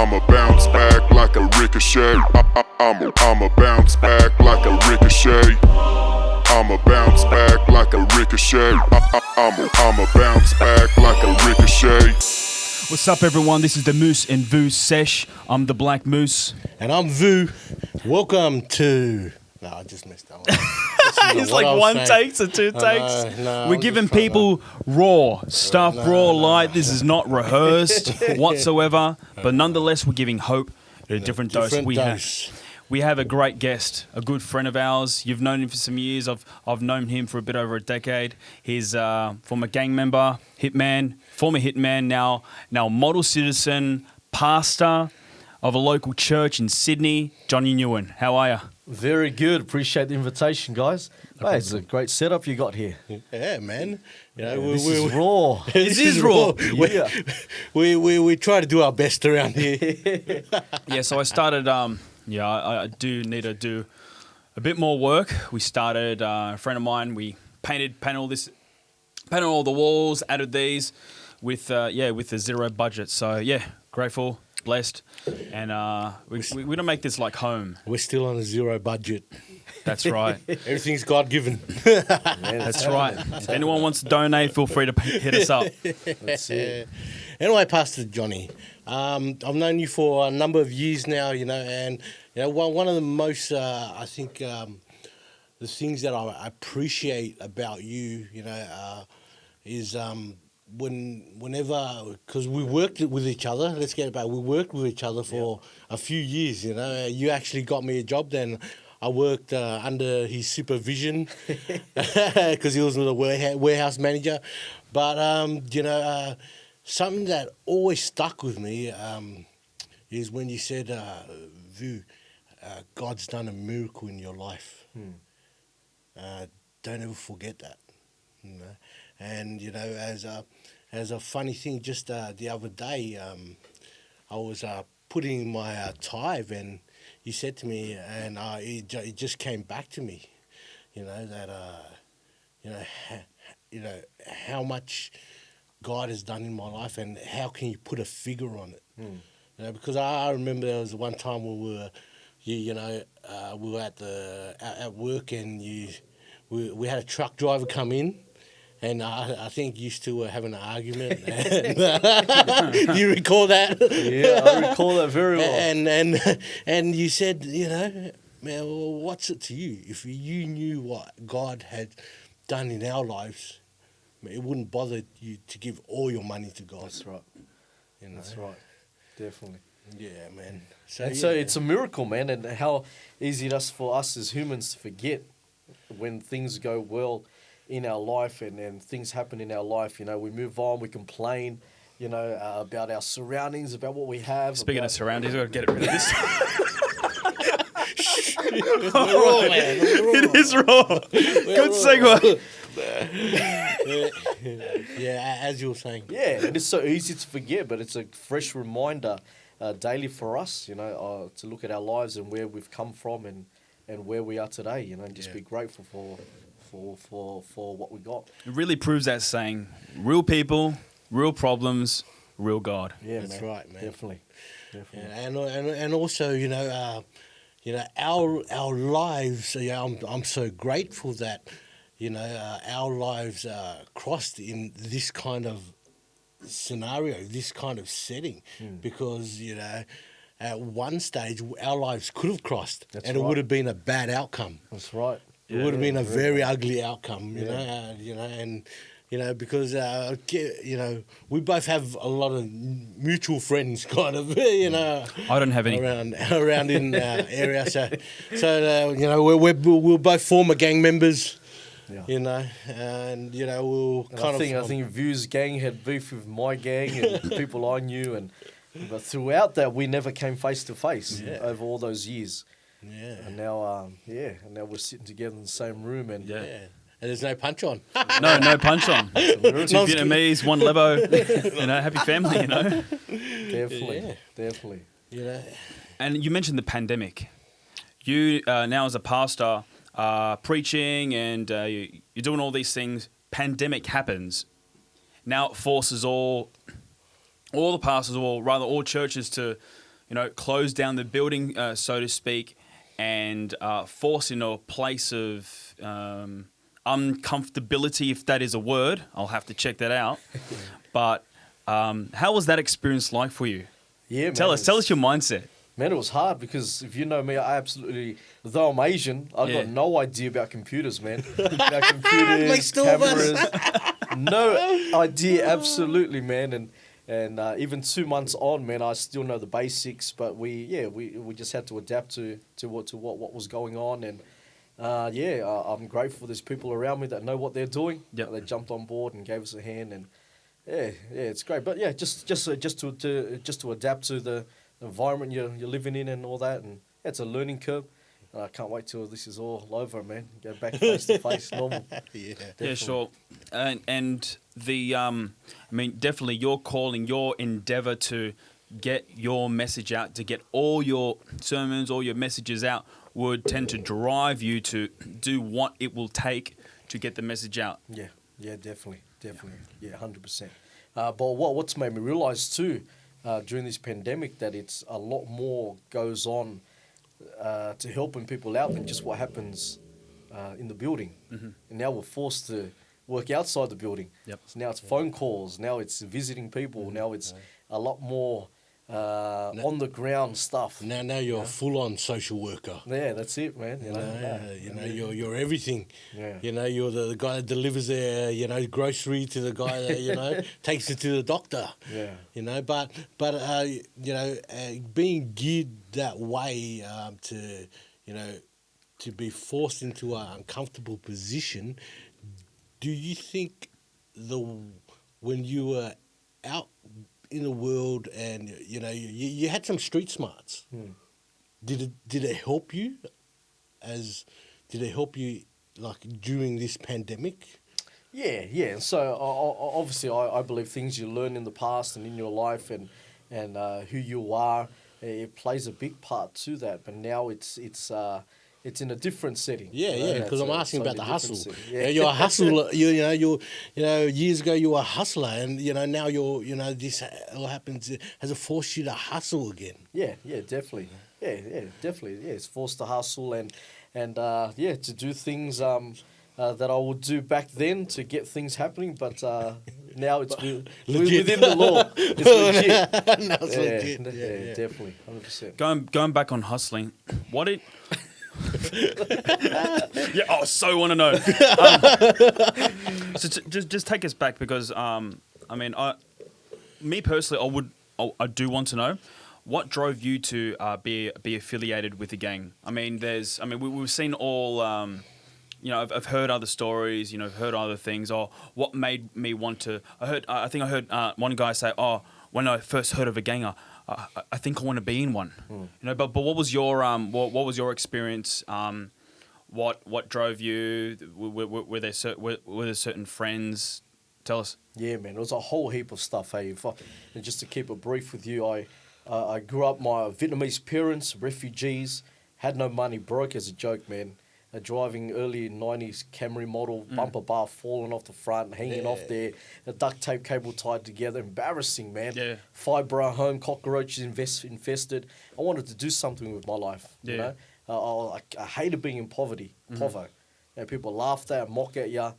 I'ma bounce back like a ricochet. I'ma bounce back like a ricochet. I'ma bounce back like a ricochet. I'ma bounce back like a ricochet. What's up, everyone? This is the Moose Vu Sesh. I'm the Black Moose. And I'm Vu. Welcome to... No, I just missed that one. It's like one takes or two takes. We're giving people raw stuff, raw light. This is not rehearsed whatsoever. But nonetheless, we're giving hope at a different dose. We have a great guest, a good friend of ours. You've known him for some years. I've known him for a bit over a decade. He's former gang member, former hitman, now model citizen, pastor of a local church in Sydney. Johnny Nguyen, how are you? Very good. Appreciate the invitation, guys. Hey, it's a great setup you got here. Yeah, man. You know, This is raw. This is raw. Yeah. We try to do our best around here. Yeah, so I started... I do need to do a bit more work. We started, a friend of mine, we painted all the walls, added these with the zero budget. So yeah, grateful, blessed, and we're gonna make this like home. We're still on a zero budget. That's right. Everything's God-given. That's right. If anyone wants to donate, feel free to hit us up. That's it. Anyway, Pastor Johnny, I've known you for a number of years now, and one of the most, I think, the things that I appreciate about you, is whenever, because we worked with each other, let's get it back, we worked with each other for a few years, you actually got me a job then. I worked under his supervision because he was the warehouse manager. But, something that always stuck with me is when you said, Vu, God's done a miracle in your life. Don't ever forget that. And, as a funny thing, just the other day, I was putting my tithe, and you said to me, and it just came back to me, how much God has done in my life, and how can you put a figure on it? Because I remember there was one time when we were at work, and we had a truck driver come in, and I think you two were having an argument. Do you recall that? Yeah, I recall that very well. And you said, man, what's it to you? If you knew what God had done in our lives, it wouldn't bother you to give all your money to God. That's right. That's right. Definitely. Yeah, man. So it's a miracle, man, and how easy it is for us as humans to forget when things go well in our life and things happen in our life. We move on, we complain, about our surroundings, about what we have. Speaking of surroundings, I've got to get rid of this. It's raw, man. It is raw. Good segue. Yeah, as you were saying. Yeah, and it's so easy to forget, but it's a fresh reminder daily for us, to look at our lives and where we've come from and where we are today, and just be grateful for what we got. It really proves that saying, real people, real problems, real God. Yeah, that's man. right, man. Definitely. Yeah, and also, our lives. I'm so grateful that our lives crossed in this kind of scenario, this kind of setting, because at one stage our lives could have crossed, it would have been a bad outcome. That's right. It would have been a very ugly outcome, because we both have a lot of mutual friends, kind of, I don't have any around in our area. So we're both former gang members. Yeah. And we'll kind I think Vu's gang had beef with my gang and people I knew, but throughout that we never came face to face over all those years. Yeah. And now, we're sitting together in the same room, and and there's no punch on. No punch on. Two Vietnamese, one Lebo. Happy family. Definitely. And you mentioned the pandemic. You now as a pastor, preaching, and you're doing all these things. Pandemic happens. Now it forces all the pastors, or rather all churches, to close down the building, so to speak, and force into a place of uncomfortability, if that is a word. I'll have to check that out. But how was that experience like for you? Yeah, man. Tell us your mindset. Man, it was hard because if you know me, I absolutely, though I'm Asian, I've got no idea about computers, man. About computers, cameras, no idea, absolutely, man. And even 2 months on, man, I still know the basics, but we just had to adapt to what was going on, and I'm grateful there's people around me that know what they're doing. Yep. They jumped on board and gave us a hand, and it's great. But yeah, just to adapt to the environment you're living in and all that, and it's a learning curve. I can't wait till this is all over, man. Go back face to face, normal. Yeah, sure. And the definitely your calling, your endeavor to get your message out, to get all your sermons, all your messages out, would tend to drive you to do what it will take to get the message out. Yeah, definitely, yeah, 100%. But what's made me realize too, during this pandemic, that it's a lot more goes on to helping people out than just what happens in the building. Mm-hmm. And now we're forced to work outside the building. Yep. So now it's phone calls, now it's visiting people, now it's a lot more on the ground stuff. Now you're a full-on social worker. Yeah, that's it, man. You're everything. Yeah. You're the guy that delivers their grocery to the guy that takes it to the doctor. Yeah. But being geared that way to be forced into an uncomfortable position, do you think when you were out in the world and you had some street smarts, did it help you? Did it help you like during this pandemic? Yeah. So obviously, I believe things you learn in the past and in your life and who you are, it plays a big part to that. But now it's in a different setting. Yeah, because I'm asking about the hustle. Yeah. You're a hustler. Years ago you were a hustler, and now this all happens. Has it forced you to hustle again? Yeah, definitely. Yeah, definitely. Yeah, it's forced to hustle and to do things that I would do back then to get things happening, but now it's within the law. It's legit. No, it's legit. Yeah, definitely, 100%. Going back on hustling, what it. I so want to know. So just take us back because me personally, I do want to know what drove you to be affiliated with the gang. We've seen all. I've heard other stories. Heard other things. Or what made me want to? I think I heard one guy say, "Oh, when I first heard of a gang, I think I want to be in one." But what was your what was your experience? What drove you? Were there certain friends? Tell us. Yeah, man, it was a whole heap of stuff. Hey, and just to keep it brief with you, I grew up. My Vietnamese parents, refugees, had no money, broke as a joke, man. Driving early 90s Camry model, bumper bar falling off the front, hanging off there, a duct tape cable tied together. Embarrassing, man. Yeah. 5-borough home, cockroaches infested. I wanted to do something with my life. Yeah. I hated being in poverty, povo. People laughed at, mock at you.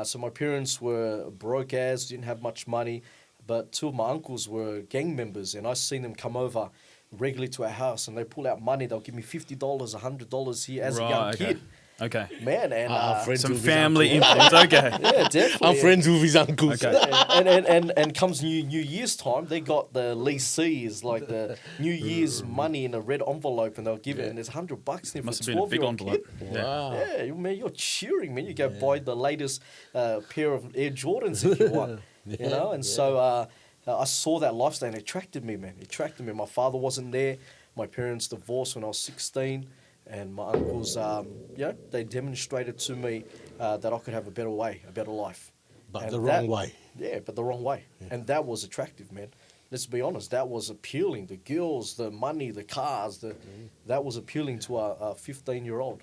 So my parents were broke as, didn't have much money, but two of my uncles were gang members, and I seen them come over regularly to our house, and they pull out money. They'll give me $50, $100 here as a young kid. Okay. Man, and some family influence. Okay. Yeah, definitely. I'm friends with his uncles. Okay. Yeah, and comes New Year's time, they got the leases, like the New Year's money in a red envelope, and they'll give it, and there's $100 in it Must for have been a big 12-year-old envelope. kid. Wow. Yeah, man, you're cheering, man. You go buy the latest pair of Air Jordans if you want, So I saw that lifestyle, and it attracted me, man. It attracted me. My father wasn't there. My parents divorced when I was 16, and my uncles, they demonstrated to me that I could have a better way, a better life. But the wrong way. Yeah, but the wrong way. Yeah. And that was attractive, man. Let's be honest, that was appealing. The girls, the money, the cars, that was appealing to a 15-year-old.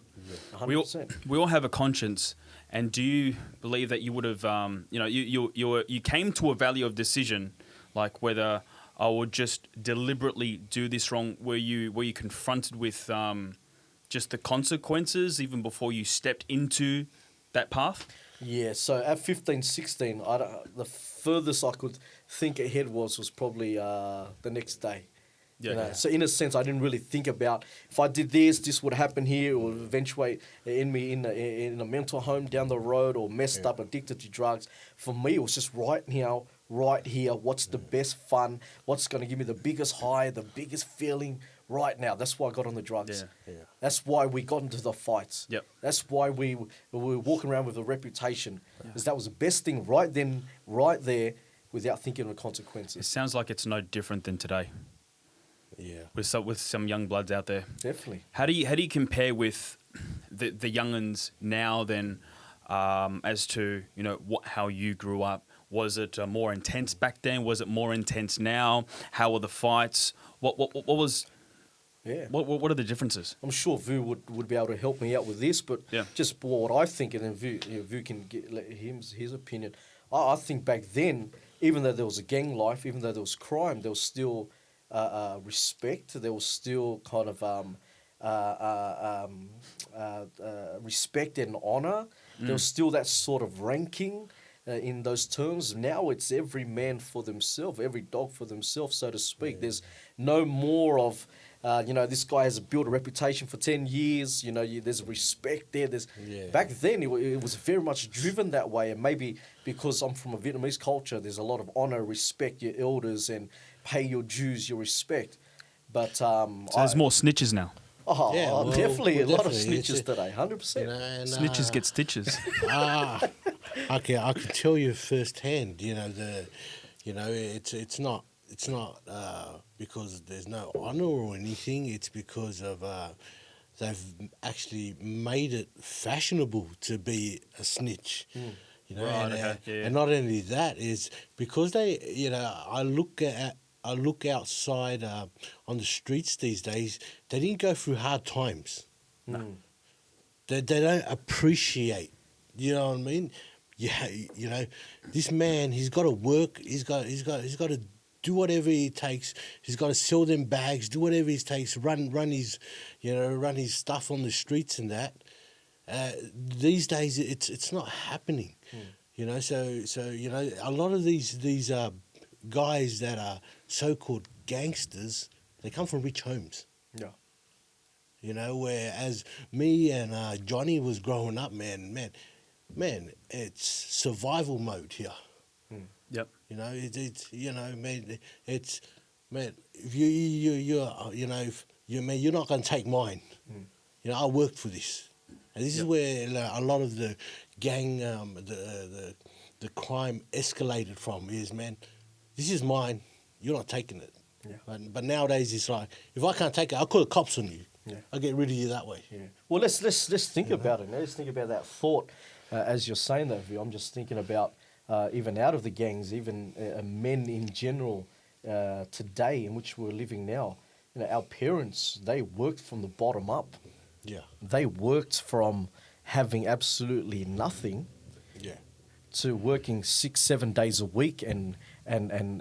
100%. We all have a conscience, and do you believe that you would have, you came to a value of decision, like whether I would just deliberately do this wrong? Were you confronted with just the consequences even before you stepped into that path? Yeah, so at 15, 16, the furthest I could think ahead was probably the next day. Yeah, You know? yeah. So in a sense, I didn't really think about if I did this would happen here, or eventuate in me in a mental home down the road, or messed up, addicted to drugs. For me, it was just right now, right here. What's the best fun? What's going to give me the biggest high, the biggest feeling right now? That's why I got on the drugs. Yeah. Yeah. That's why we got into the fights. Yep. That's why we were walking around with a reputation, because that was the best thing right then, right there, without thinking of It consequences. sounds like it's no different than today Yeah. with some young bloods out there. Definitely. How do you compare with the young'uns now then, as to how you grew up? Was it more intense back then? Was it more intense now? How were the fights? What was? Yeah. What are the differences? I'm sure Vu would be able to help me out with this, but Yeah. just what I think, and then Vu can let his opinion. I think back then, even though there was a gang life, even though there was crime, there was still respect. There was still kind of respect and honor. There was still that sort of ranking in those terms. Now it's every man for themselves, every dog for themselves, so to speak. There's no more of this guy has built a reputation for 10 years. There's respect there. Back then, it was very much driven that way. And maybe because I'm from a Vietnamese culture, there's a lot of honor, respect your elders, and pay your dues, your respect. But So there's more snitches now. Yeah, well, definitely a lot of definitely. snitches today, 100%. And, Snitches get stitches. I can tell you firsthand. It's not because there's no honor or anything. It's because of they've actually made it fashionable to be a snitch. Right, okay, yeah. And not only that is because they, I look outside on the streets these days. They didn't go through hard times. No. They don't appreciate. You know what I mean? Yeah, this man, he's got to work. He's got to do whatever it takes. He's got to sell them bags, do whatever it takes, run his stuff on the streets and that. These days, it's not happening. So a lot of these guys that are so-called gangsters, they come from rich homes. Yeah. Whereas me and Johnny was growing up, man, it's survival mode here. Yep. If you're not going to take mine. I worked for this, and this is where a lot of the gang, the crime escalated from. Is, man, this is mine. You're not taking it. Yeah. But nowadays it's like, if I can't take it, I'll call the cops on you. Yeah. I'll get rid of you that way. Yeah. Well, let's think about it. Let's think about that thought. As you're saying that, Vu, I'm just thinking about even out of the gangs, even men in general today, in which we're living now. Our parents, they worked from the bottom up. Yeah. They worked from having absolutely nothing Yeah. to working 6-7 days a week and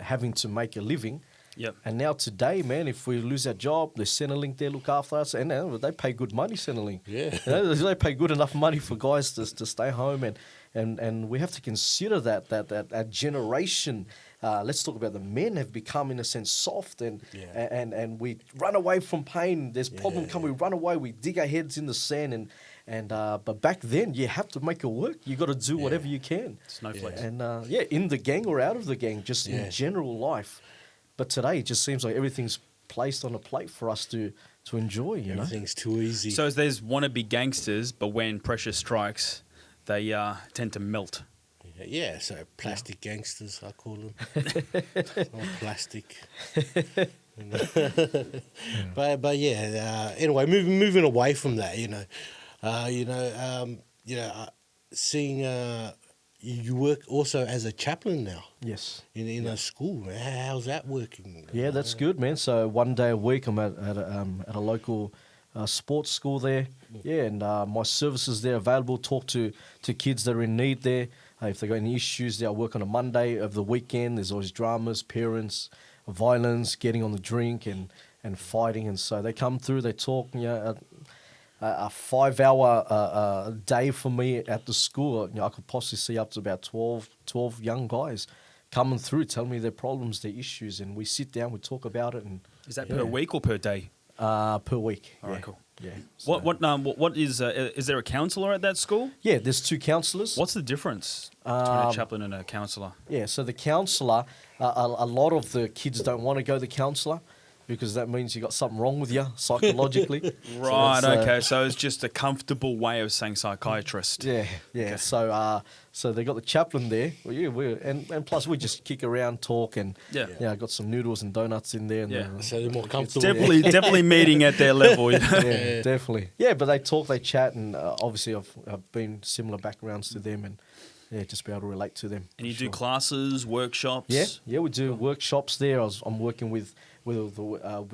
having to make a living. Yep. And now today, man, if we lose our job, there's Centrelink there, look after us, and they pay good money, Centrelink. Yeah. They pay good enough money for guys to stay home, and we have to consider that generation. Let's talk about the men have become, in a sense, soft, and we run away from pain. There's problem come, we run away, we dig our heads in the sand, but back then you have to make it work. You got to do whatever you can. Snowflakes. And in the gang or out of the gang, just in general life. But today, it just seems like everything's placed on a plate for us to enjoy, Everything's too easy. So there's wannabe gangsters, but when pressure strikes, they tend to melt. Yeah, so plastic gangsters, I call them. All plastic. But anyway, moving away from that, seeing you work also as a chaplain now. Yes. In a school. How's that working? Yeah, that's good, man. So one day a week, I'm at a local sports school there. Yeah, and my services there available. Talk to kids that are in need there. If they got any issues, I work on a Monday of the weekend. There's always dramas, parents, violence, getting on the drink and fighting. And so they come through, they talk, a 5-hour day for me at the school. I could possibly see up to about 12 young guys coming through, telling me their problems, their issues, and we sit down, we talk about it. And Is that per week or per day? per week. All right, cool. Yeah. So, What is there a counsellor at that school? yeah, there's 2 counsellors. What's the difference between a chaplain and a counsellor? Yeah, so the counsellor, a lot of the kids don't want to go to the counsellor because that means you got something wrong with you psychologically. Right, So that's, okay. So it's just a comfortable way of saying psychiatrist. Yeah. Okay. So they got the chaplain there. Well, yeah, and plus we just kick around, talk, and Yeah. I got some noodles and donuts in there. And Yeah. So they're more comfortable. Definitely meeting at their level. yeah, definitely. Yeah, but they talk, they chat, and obviously I've been similar backgrounds to them, and just be able to relate to them. And you for do sure. classes, workshops. Yeah, we do workshops there. I'm working with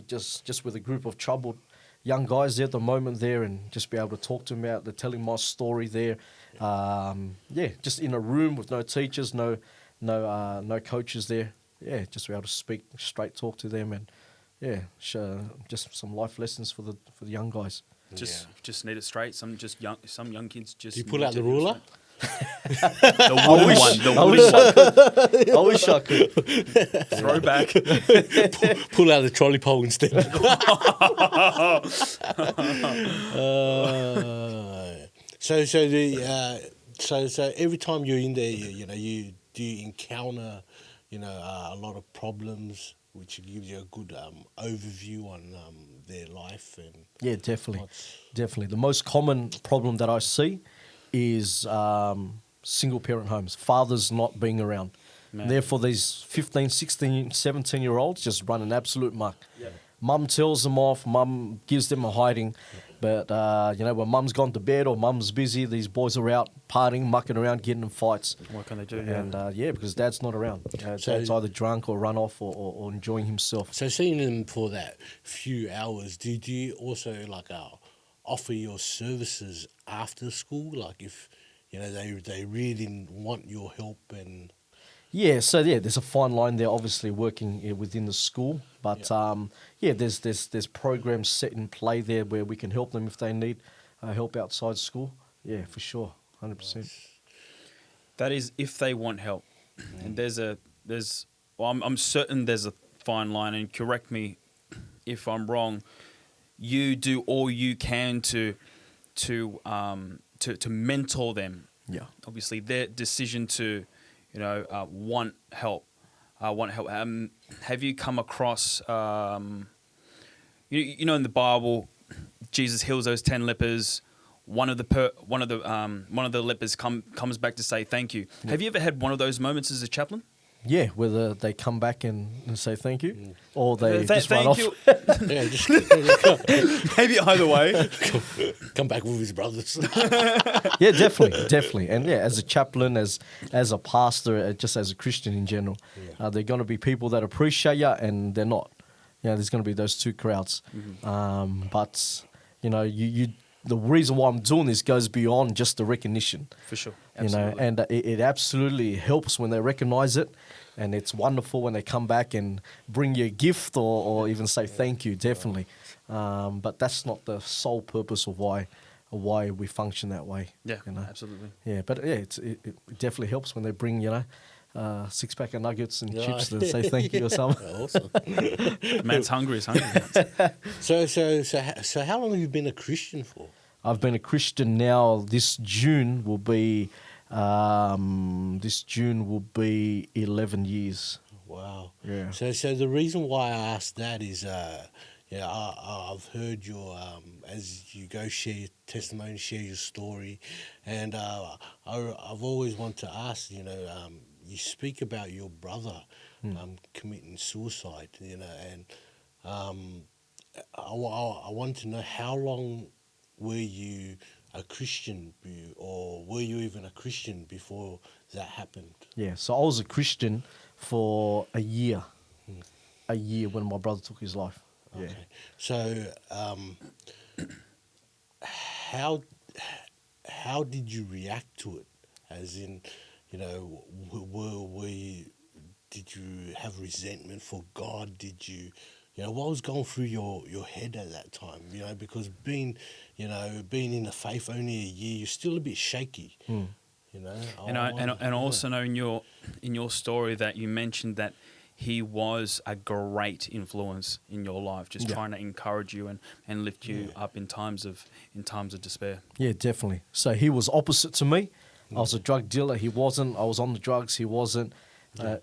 just with a group of troubled young guys there at the moment there, and just be able to talk to them about. They're telling my story there. Just in a room with no teachers, no coaches there. Yeah, just be able to speak straight, talk to them, and just some life lessons for the young guys. Just need it straight. Some young kids just. Do you pull need out the to- ruler? The wooden one. The wooden one. I wish I could. Throwback. Pull out the trolley pole instead. So every time you're in there, you encounter a lot of problems, which gives you a good overview on their life and Yeah, definitely. Definitely. The most common problem that I see is single parent homes, fathers not being around. Man. Therefore, these 15, 16, 17-year-olds just run an absolute muck. Yeah. Mum tells them off, mum gives them a hiding. But, when mum's gone to bed or mum's busy, these boys are out partying, mucking around, getting in fights. What can they do? And, because dad's not around. Dad's either drunk or run off or enjoying himself. So seeing them for that few hours, do you also offer your services after school? Like if they really want your help and there's a fine line there. Obviously, working within the school, but there's programs set in play there where we can help them if they need help outside school. Yeah, for sure, 100%. That is if they want help. And I'm certain there's a fine line, and correct me if I'm wrong. You do all you can to mentor them. Yeah. Obviously, their decision to want help. Have you come across in the Bible, Jesus heals those 10 lepers. One of the lepers comes back to say thank you. Yeah. Have you ever had one of those moments as a chaplain? Yeah, whether they come back and say thank you, or they just thank run off. you. yeah, just Maybe either way. come back with his brothers. Yeah, definitely. And as a chaplain, as a pastor, just as a Christian in general, they're going to be people that appreciate you, and they're not. There's going to be those two crowds. Mm-hmm. But the reason why I'm doing this goes beyond just the recognition. For sure. Absolutely. And it absolutely helps when they recognize it, and it's wonderful when they come back and bring you a gift or even say thank you, definitely. But that's not the sole purpose of why we function that way. Yeah, absolutely. Yeah, but it definitely helps when they bring, 6-pack of nuggets and chips to say thank you or something. Awesome. Man's hungry is hungry. So how long have you been a Christian for? I've been a Christian now. This June will be 11 years. Wow. Yeah. So the reason why I asked that is, I've heard your as you go share your testimony, share your story, and I've always wanted to ask, you speak about your brother committing suicide, and I want to know how long were you a Christian, or were you even a Christian before that happened? Yeah, so I was a Christian for a year when my brother took his life. Okay. Yeah. So, how did you react to it? As in, were you, did you have resentment for God? Did you, what was going through your head at that time? Because being in the faith only a year, you're still a bit shaky. And also know in your story that you mentioned that he was a great influence in your life, just trying to encourage you and lift you up in times of despair. Yeah, definitely. So he was opposite to me. I was a drug dealer. He wasn't. I was on the drugs. He wasn't.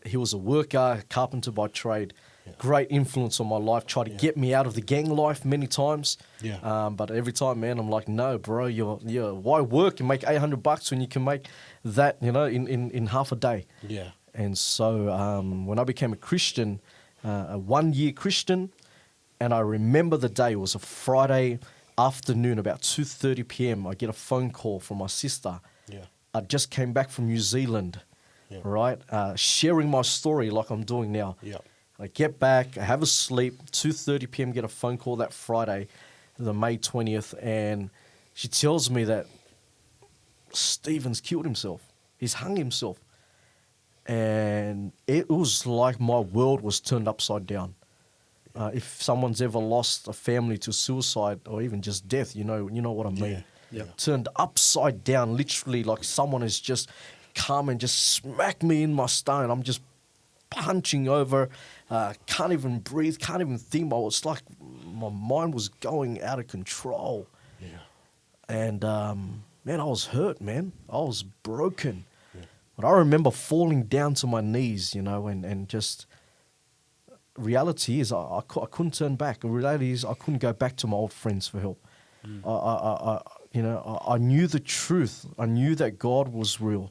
He was a worker, carpenter by trade. Yeah. Great influence on my life. Tried to get me out of the gang life many times. Yeah. But every time, man, I'm like, no, bro. Why work and make $800 when you can make that, in half a day? Yeah. And so when I became a Christian, a 1 year Christian, and I remember the day, it was a Friday afternoon, about 2:30 p.m. I get a phone call from my sister. Yeah. I just came back from New Zealand, right? Sharing my story like I'm doing now. Yeah. I get back, I have a sleep, 2:30 p.m. get a phone call that Friday, the May 20th, and she tells me that Stephen's killed himself. He's hung himself. And it was like my world was turned upside down. If someone's ever lost a family to suicide or even just death, you know what I mean. Yeah. Turned upside down, literally like someone has just come and just smacked me in my stomach. I'm just punching over, can't even breathe, can't even think. It's like my mind was going out of control. Yeah. And man, I was hurt, man. I was broken. But I remember falling down to my knees, and just reality is I couldn't turn back. The reality is I couldn't go back to my old friends for help. I knew the truth. I knew that God was real.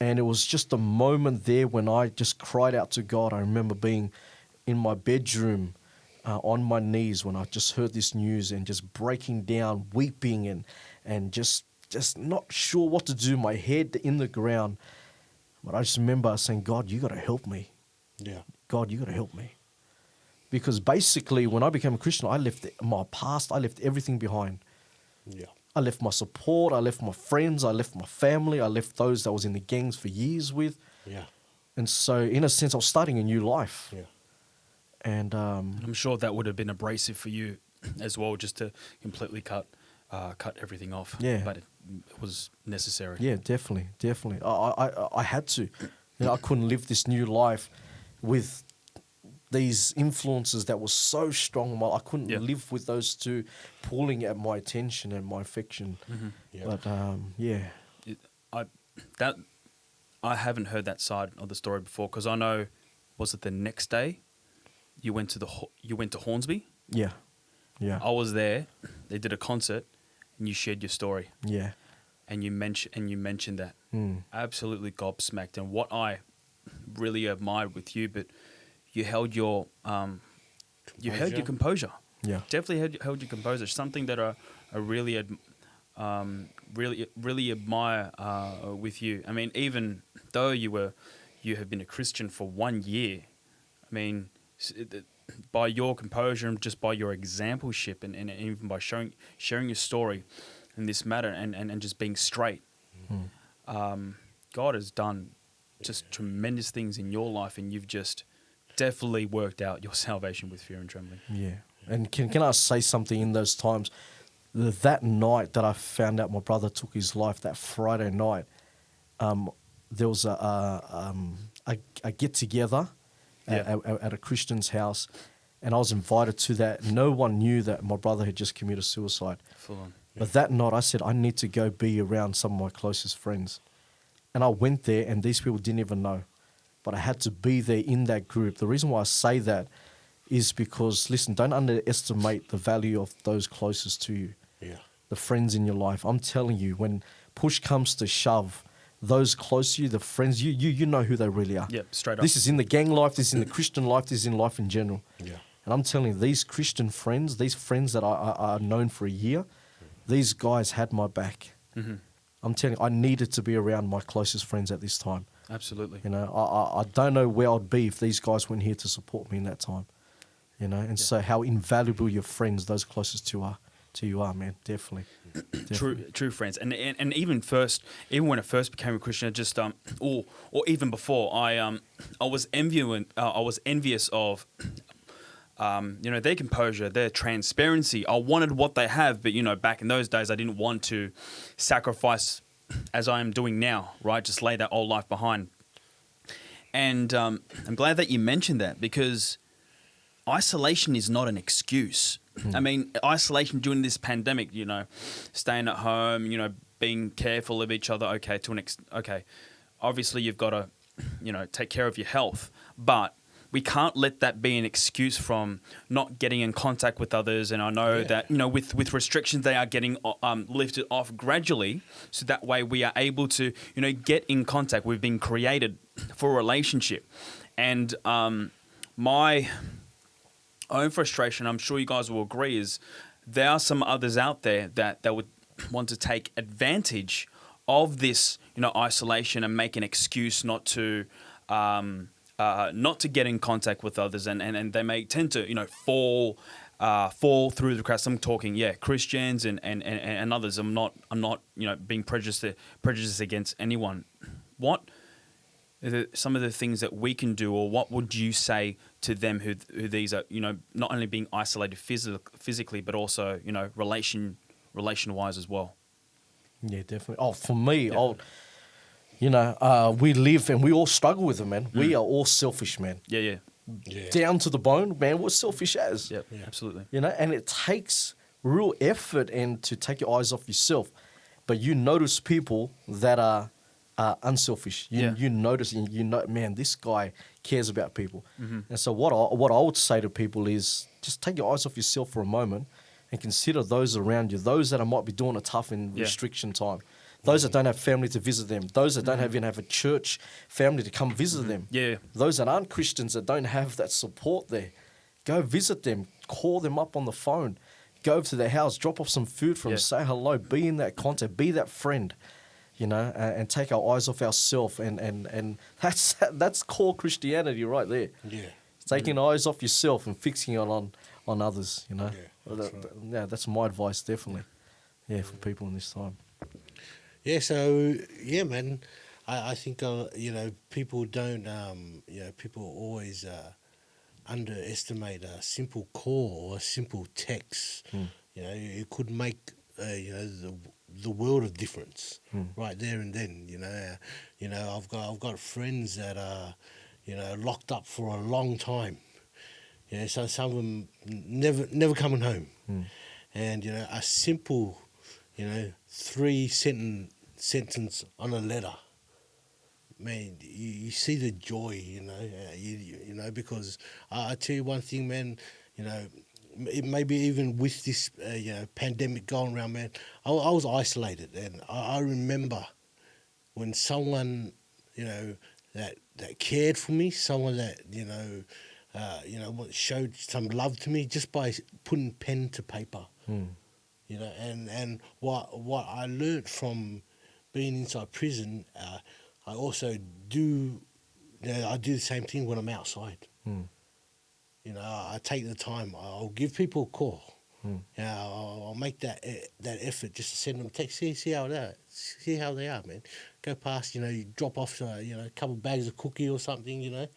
And it was just a moment there when I just cried out to God. I remember being in my bedroom on my knees when I just heard this news and just breaking down, weeping and just not sure what to do, my head in the ground. But I just remember saying, God, you got to help me. Yeah. God, you got to help me. Because basically when I became a Christian, I left my past, I left everything behind. Yeah. I left my support, I left my friends, I left my family, I left those that I was in the gangs for years with. Yeah. And so in a sense, I was starting a new life. Yeah. And I'm sure that would have been abrasive for you as well, just to completely cut everything off. Yeah. But it was necessary. Yeah, definitely. I had to. I couldn't live this new life with these influences that were so strong. I couldn't live with those two pulling at my attention and my affection. Mm-hmm. Yeah. But I haven't heard that side of the story before, because I know, was it the next day you went to Hornsby? Yeah. Yeah. I was there. They did a concert, and you shared your story. Yeah. And you mentioned that. Absolutely gobsmacked. And what I really admired with you, but you held your composure. Yeah. Definitely held your composure. Something that I really admire with you. I mean, even though you have been a Christian for 1 year, I mean, by your composure and just by your exampleship and even by sharing your story in this matter and just being straight, God has done just tremendous things in your life, and you've just definitely worked out your salvation with fear and trembling. Yeah. And can I say something in those times? That night that I found out my brother took his life, that Friday night, there was a get-together at a Christian's house, and I was invited to that. No one knew that my brother had just committed suicide. Full on. But that night I said, I need to go be around some of my closest friends. And I went there, and these people didn't even know. But I had to be there in that group. The reason why I say that is because, listen, don't underestimate the value of those closest to you. Yeah. The friends in your life. I'm telling you, when push comes to shove, those close to you, the friends, you know who they really are. Yeah, straight up. This is in the gang life, this is in the Christian life, this is in life in general. Yeah. And I'm telling you, these Christian friends, these friends that I've known for a year, these guys had my back. Mm-hmm. I'm telling you, I needed to be around my closest friends at this time. Absolutely. I don't know where I'd be if these guys weren't here to support me in that time. And so how invaluable your friends, those closest to to you are, man. Definitely. True friends, and even when I first became a Christian, I just or even before, I was envious of their composure, their transparency. I wanted what they have, but back in those days, I didn't want to sacrifice as I am doing now, right? Just lay that old life behind. And I'm glad that you mentioned that, because isolation is not an excuse. I mean, isolation during this pandemic, staying at home, being careful of each other. Okay, obviously you've got to, take care of your health, but we can't let that be an excuse from not getting in contact with others. And I know that, with restrictions, they are getting lifted off gradually. So that way we are able to, get in contact. We've been created for a relationship. And my own frustration, I'm sure you guys will agree, is there are some others out there that would want to take advantage of this, isolation and make an excuse not to get in contact with others, and they may tend to fall through the cracks. I'm talking Christians and others. I'm not being prejudiced against anyone. What are some of the things that we can do, or what would you say to them who these are, not only being isolated physically, but also, relation wise as well? Yeah, definitely. Oh, for me, we live and we all struggle with it, man. We are all selfish, man. Yeah. Down to the bone, man. We're selfish as. Yeah, absolutely. And it takes real effort and to take your eyes off yourself. But you notice people that are unselfish. You notice, and man, this guy cares about people. And so what I would say to people is just take your eyes off yourself for a moment and consider those around you, those that might be doing it tough in restriction time, those that don't have family to visit them, those that don't even have a church family to come visit them, those that aren't Christians that don't have that support there. Go visit them, call them up on the phone, go over to their house, drop off some food for them, say hello, be in that contact, be that friend. And take our eyes off ourselves, and that's core Christianity right there. Yeah, taking eyes off yourself and fixing it on others. That's my advice, definitely. Yeah, for people in this time. Yeah, so man, I think people don't people always underestimate a simple call or a simple text. It could make the world of difference right there and then. I've got friends that are locked up for a long time. So some of them never coming home, and a simple 3-sentence on a letter. Man, you see the joy, because I tell you one thing, man. It maybe even with this pandemic going around, man, I was isolated, and I remember when someone that cared for me, someone that showed some love to me just by putting pen to paper, and what I learned from being inside prison, I also do. I do the same thing when I'm outside. I take the time. I'll give people a call. I'll make that effort just to send them a text. See how they are. See how they are, man. Go past. You drop off a couple of bags of cookie or something.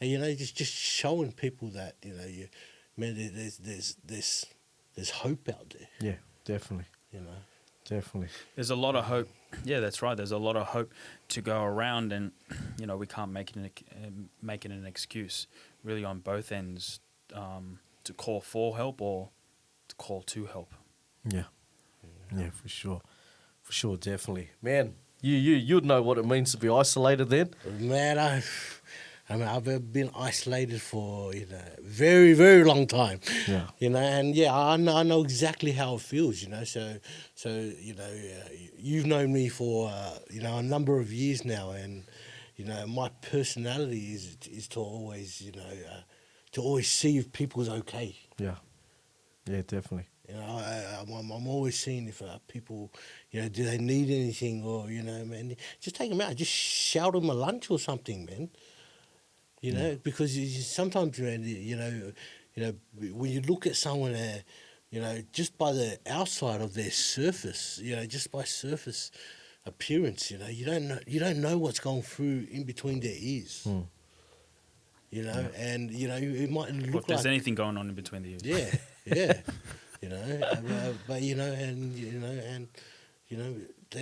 And just showing people that there's hope out there. Yeah, definitely. Definitely. There's a lot of hope. Yeah, that's right. There's a lot of hope to go around, and we can't make it an excuse, really, on both ends, to call for help or to call to help. Yeah, for sure, definitely, man. You'd know what it means to be isolated then. Man, I've been isolated for very, very long time. Yeah. And I know exactly how it feels. So you've known me for a number of years now, and my personality is to always see if people's okay. Yeah. Yeah, definitely. I'm always seeing if people, do they need anything, or man, just take them out, just shout them a lunch or something, man. Because sometimes, man, when you look at someone, just by the outside of their surface, just by surface appearance, you don't know what's going through in between their ears. And it might Or look if there's like anything going on in between the ears. yeah, but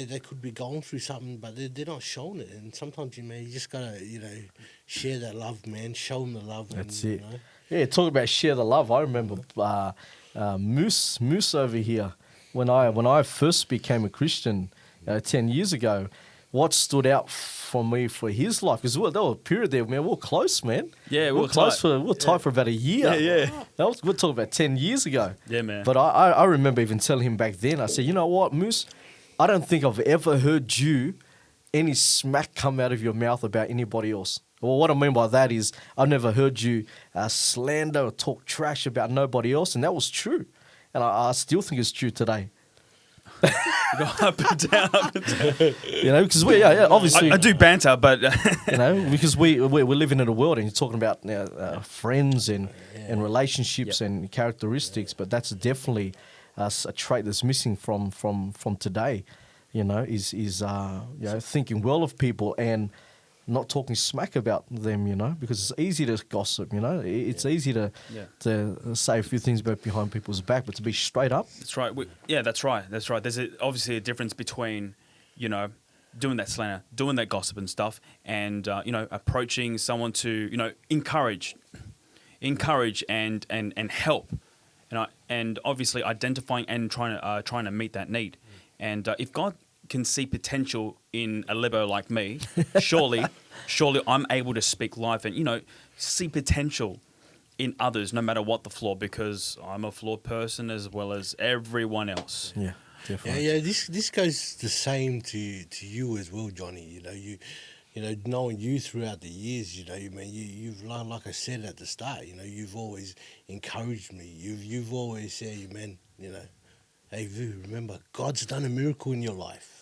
they could be going through something, but they're not showing it. And sometimes you just gotta share that love, man. Show them the love. That's and, it. Yeah, talk about share the love. I remember Moose over here when I first became a Christian 10 years ago. What stood out for me for his life, because there was a period there, man, we were close, man. Yeah, we were close tight. we were tight for about a year. Yeah. We're talking about 10 years ago. Yeah, man. But I remember even telling him back then, I said, you know what, Moose, I don't think I've ever heard you any smack come out of your mouth about anybody else. Well, what I mean by that is I've never heard you slander or talk trash about nobody else, and that was true. And I still think it's true today. Go up and down, up and down. Because obviously I do banter, but because we're living in a world, and you're talking about friends and relationships and characteristics, but that's definitely a trait that's missing from today. Is thinking well of people and not talking smack about them, because it's easy to gossip, it's easy to say a few things about behind people's back, but to be straight up. That's right. That's right. There's obviously a difference between, doing that slander, doing that gossip and stuff, and approaching someone to, encourage and help, and obviously identifying and trying to meet that need, and if God can see potential in a libero like me, surely I'm able to speak life and see potential in others, no matter what the flaw, because I'm a flawed person as well as everyone else. Yeah, definitely. Yeah. This goes the same to you as well, Johnny. Knowing you throughout the years, you've like I said at the start, you've always encouraged me. You've always said, man, hey Vu, remember, God's done a miracle in your life.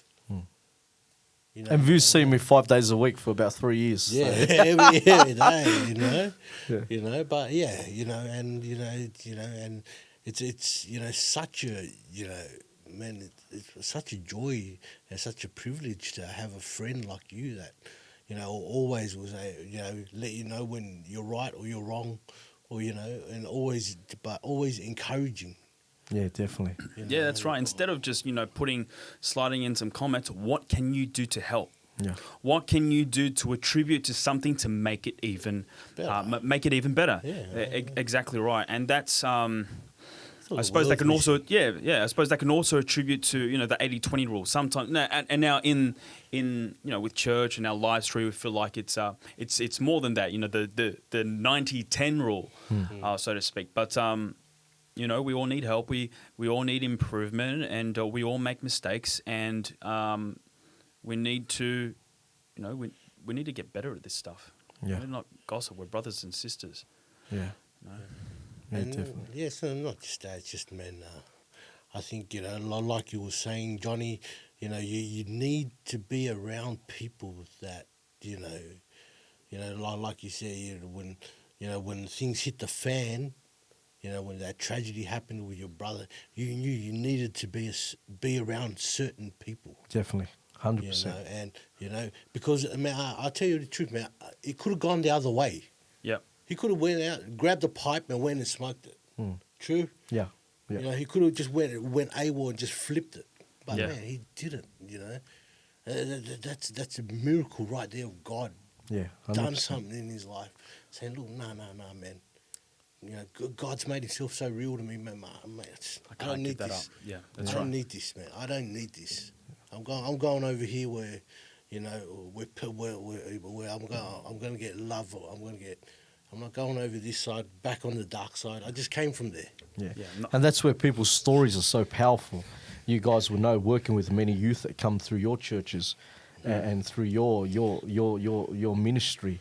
And Vu's seen me 5 days a week for about 3 years. Yeah, so. every day, Yeah. But and it's such a man, it's such a joy and such a privilege to have a friend like you that always will say let you know when you're right or you're wrong, or and always encouraging. Yeah, definitely. Yeah, that's right. Instead of just sliding in some comments, what can you do to help? Yeah. What can you do to attribute to something to make it even better? Yeah. Exactly right. And that's I suppose that can also I suppose that can also attribute to the 80-20 rule. Sometimes and now in with church and our live stream, we feel like it's more than that. The 90-10 rule, so to speak. But we all need help. We all need improvement, and we all make mistakes, and we need to, we need to get better at this stuff. Yeah. We're not gossip. We're brothers and sisters. Yeah. No. Yeah, And definitely. yes, and not just that. It's just, man. I think like you were saying, Johnny. You need to be around people that like you said, when things hit the fan. When that tragedy happened with your brother, you knew you needed to be around certain people. Definitely. 100%. And because man, I'll tell you the truth, man. It could have gone the other way. Yeah. He could have went out, grabbed a pipe, and went and smoked it. True. Yeah. Yeah. He could have just went AWOL and just flipped it. But Yeah. man, he didn't. That's a miracle right there of God. Yeah. 100%. Done something in his life, saying, "Look, no, man. God's made himself so real to me, man. I don't need this. Up. Yeah, that's I right. don't need this, man. I don't need this. I'm going over here where, where I'm going to get love. I'm not going over this side, back on the dark side. I just came from there. Yeah. No. And that's where people's stories are so powerful. You guys will know, working with many youth that come through your churches and through your ministry.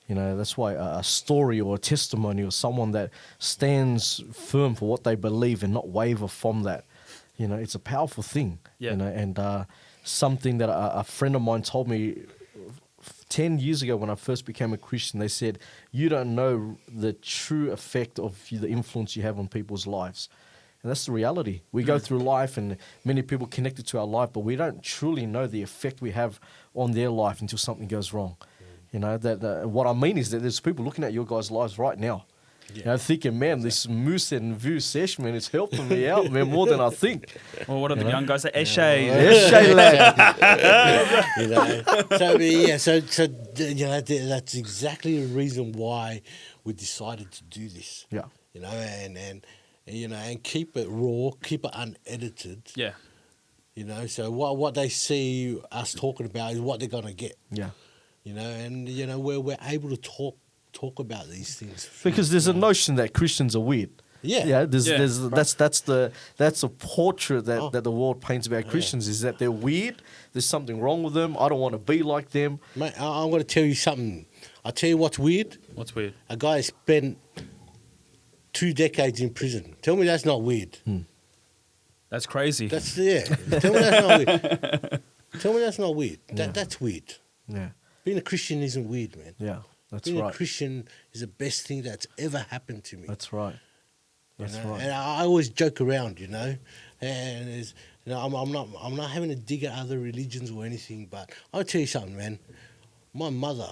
That's why a story or a testimony or someone that stands firm for what they believe and not waver from that, it's a powerful thing. Yeah. And something that a friend of mine told me 10 years ago when I first became a Christian. They said, you don't know the true effect of the influence you have on people's lives. And that's the reality. We go through life and many people connected to our life, but we don't truly know the effect we have on their life until something goes wrong. You know, what I mean is that there's people looking at your guys' lives right now. Yeah. You know, thinking, man, this Moose Vu Sesh, man, it's helping me out, man, more than I think. Well, what are the young guys say? Eshe. Eshe, lad. You know, so yeah, so you know, that's exactly the reason why we decided to do this. Yeah. You know, and you know, and keep it raw, keep it unedited. Yeah. You know, so what they see us talking about is what they're gonna get. Yeah. You know, and you know, where we're able to talk about these things Because there's a notion that Christians are weird. Yeah. Yeah, Yeah. that's a portrait that the world paints about Christians, is that they're weird, there's something wrong with them, I don't want to be like them. Mate, I'm going to tell you something. I'll tell you what's weird. What's weird? A guy spent 2 decades in prison. Tell me that's not weird. That's crazy. That's, yeah. Tell me that's not weird. Tell me that's not weird. That's weird. Yeah. Being a Christian isn't weird, man. Yeah. That's Being right. a Christian is the best thing that's ever happened to me. That's right. You That's know? right. And I always joke around, you know, and it's, you know, I'm not having to dig at other religions or anything, but I'll tell you something, man. My mother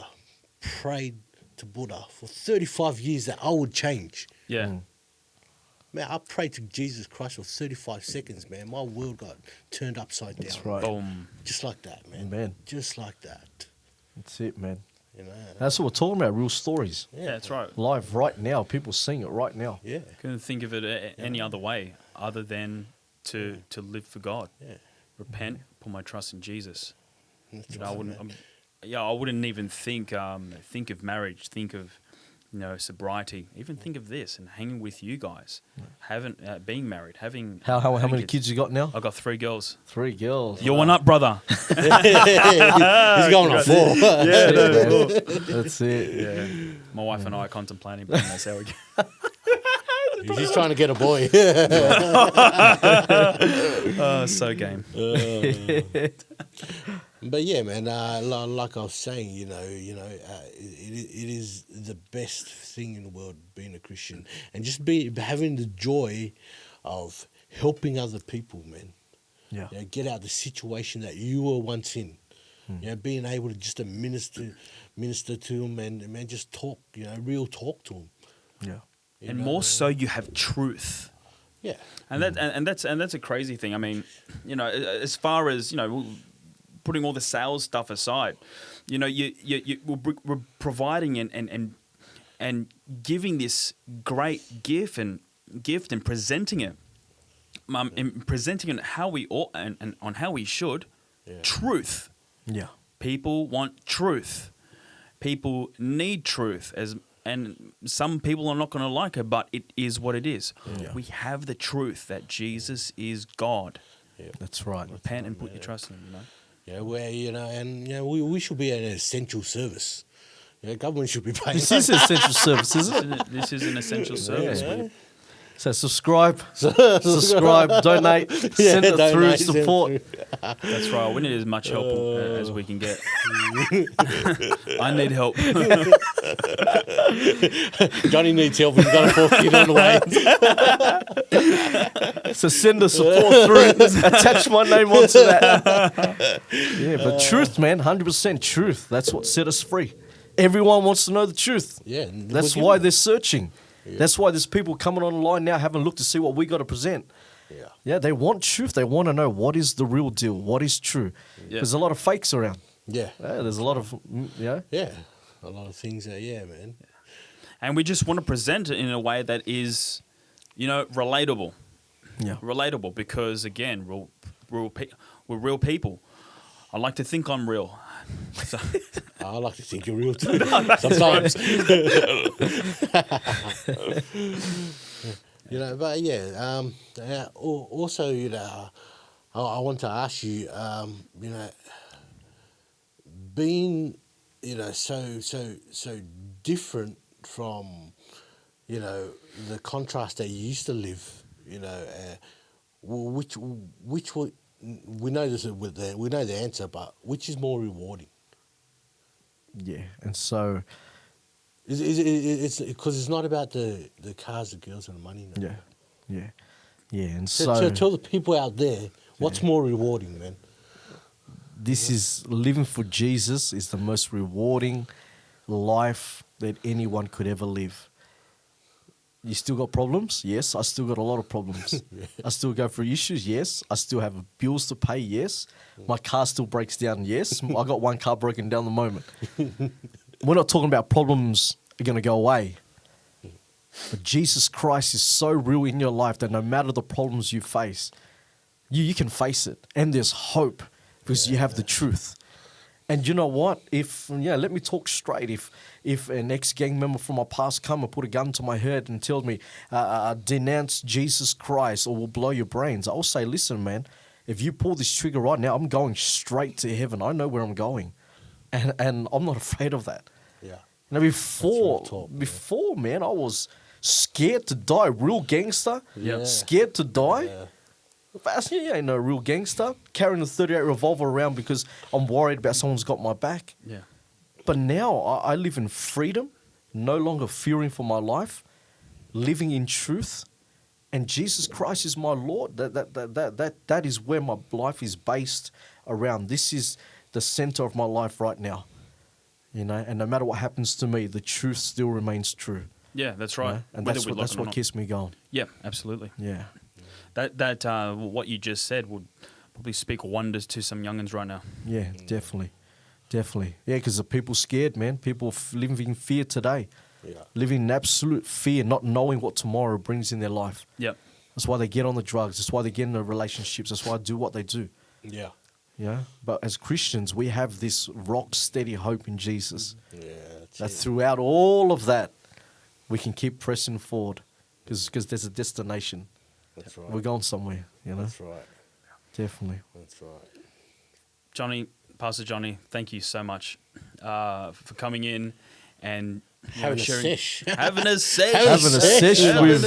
prayed to Buddha for 35 years that I would change. Yeah. Man, I prayed to Jesus Christ for 35 seconds, man. My world got turned upside down. That's right. Boom. Just like that, man. Amen. Just like that. That's it, man. You know. That's what we're talking about, real stories. Yeah, that's right. Live right now, people seeing it right now. Yeah. Couldn't think of it any other way other than to live for God. Yeah. Repent, put my trust in Jesus. That's You know, I right, wouldn't. man. I wouldn't even think of marriage, think of sobriety, even think of this and hanging with you guys, being married, having How many kids you got now? I got 3 girls. 3 girls. You're one up, brother. He's going on 4. That's it. Yeah, my wife and I are contemplating, but that's how we go. He's trying to get a boy. So game. But yeah, man, like I was saying, it is the best thing in the world being a Christian, and just having the joy of helping other people, man. Yeah. You know, get out the situation that you were once in. You know, being able to just minister to them and man, just talk, real talk to them. Yeah. And more so, you have truth. Yeah. And that's a crazy thing. I mean, as far as putting all the sales stuff aside, we're providing and giving this great gift and presenting it, and presenting it how we ought and on how we should. Yeah. Truth. Yeah. People want truth. People need truth, and some people are not going to like it, but it is what it is. Yeah. We have the truth that Jesus is God. Yeah. That's right. Repent and put your trust in Him. Yeah, where we should be an essential service. Government should be paying. This is an essential service, isn't it? This is an essential service. Yeah. So subscribe, donate, send it through, donate, support. That's right. We need as much help as we can get. I need help. Johnny needs help. He's got a 4 kid on the way. So send the support through. Attach my name onto that. Yeah, but truth, man, 100% truth. That's what set us free. Everyone wants to know the truth. Yeah, That's why they're searching. Yeah. That's why there's people coming online now having a look to see what we got to present. Yeah. Yeah, they want truth. They want to know what is the real deal, what is true. Yeah. There's a lot of fakes around. Yeah. There's a lot of, Yeah. A lot of things man. And we just want to present it in a way that is, relatable. Yeah. Relatable because, again, we're real people. I like to think I'm real. So, I like to think you're real too. Sometimes. But yeah. Also, I want to ask you, being, so different from, the contrast that you used to live, which would, we know this we know the answer, but which is more rewarding? Yeah, and so... It's because it's not about the cars, the girls, and the money. No. Yeah. Yeah, and So tell the people out there, what's more rewarding, man? this is living for Jesus is the most rewarding life that anyone could ever live. You still got problems? Yes, I still got a lot of problems. I still go through issues? Yes. I still have bills to pay? Yes. My car still breaks down? Yes. I got one car broken down at the moment. We're not talking about problems are going to go away. But Jesus Christ is so real in your life that no matter the problems you face, you can face it. And there's hope because you have the truth. And you know what? Let me talk straight. If an ex-gang member from my past come and put a gun to my head and tell me, denounce Jesus Christ or we'll blow your brains, I'll say, listen, man, if you pull this trigger right now, I'm going straight to heaven. I know where I'm going. And I'm not afraid of that. Yeah. Now, before, man, I was scared to die. Real gangster. Yeah. Scared to die. Yeah. Fast, you ain't no real gangster. Carrying a 38 revolver around because I'm worried about someone's got my back. Yeah. But now I live in freedom, no longer fearing for my life, living in truth, and Jesus Christ is my Lord. That is where my life is based around. This is the center of my life right now. You know, and no matter what happens to me, the truth still remains true. Yeah, that's right. You know? And Whether that's we like what it or not. keeps me going. Yeah, absolutely. Yeah. That what you just said would probably speak wonders to some youngins right now. Yeah, definitely. Definitely. Yeah, because the people scared, man. People living in fear today. Yeah. Living in absolute fear, not knowing what tomorrow brings in their life. Yep. That's why they get on the drugs. That's why they get into relationships. That's why they do what they do. Yeah. Yeah. But as Christians, we have this rock steady hope in Jesus. Yeah. That throughout all of that, we can keep pressing forward because there's a destination. That's right. We're going somewhere, you know? That's right. Definitely. That's right. Johnny, Pastor Johnny, thank you so much for coming in and Having a sharing, sesh. having a sesh, Having a session with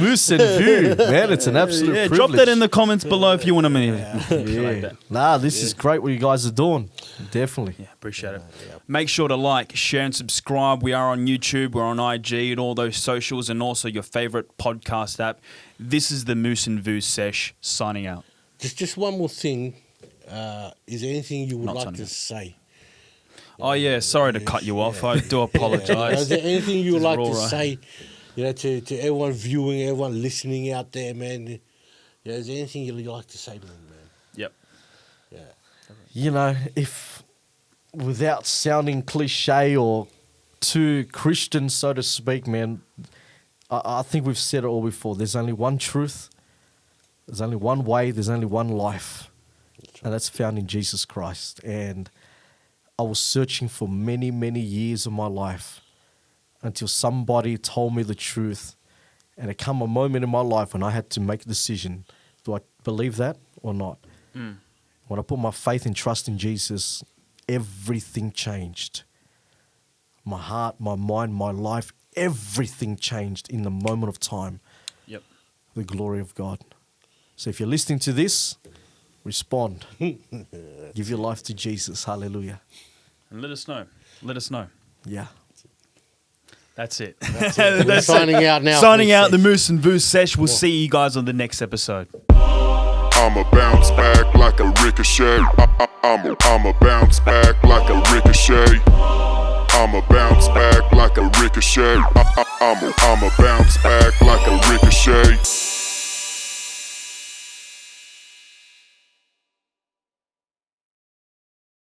Moose Vu, man, it's an absolute yeah, privilege. drop that in the comments below if you want to. Yeah. Nah, this is great what you guys are doing. Definitely. Yeah, appreciate it. Make sure to like, share, and subscribe. We are on YouTube, we're on IG, and all those socials, and also your favorite podcast app. This is the Moose Vu Sesh signing out. Just one more thing. Is there anything you would Not like signing to out. say? Oh yeah, sorry to cut you off. I do Is apologise. there anything you would This is like raw, to right? say, to everyone viewing, everyone listening out there, man? Yeah, is there anything you'd like to say to them, man? Yep. Yeah. You know, if without sounding cliche or too Christian, so to speak, man, I think we've said it all before. There's only one truth. There's only one way. There's only one life. And that's found in Jesus Christ. And I was searching for many, many years of my life until somebody told me the truth. And there came a moment in my life when I had to make a decision. Do I believe that or not? When I put my faith and trust in Jesus, everything changed. My heart, my mind, my life, everything changed in the moment of time. Yep. The glory of God. So if you're listening to this, respond. Give your life to Jesus. Hallelujah. And let us know. Let us know. Yeah. That's it. We're signing out now. Signing out the Moose Vu Sesh. We'll see you guys on the next episode. I'ma bounce back like a ricochet. I'ma bounce back like a ricochet. I'ma bounce back like a ricochet. I'ma bounce back like a ricochet.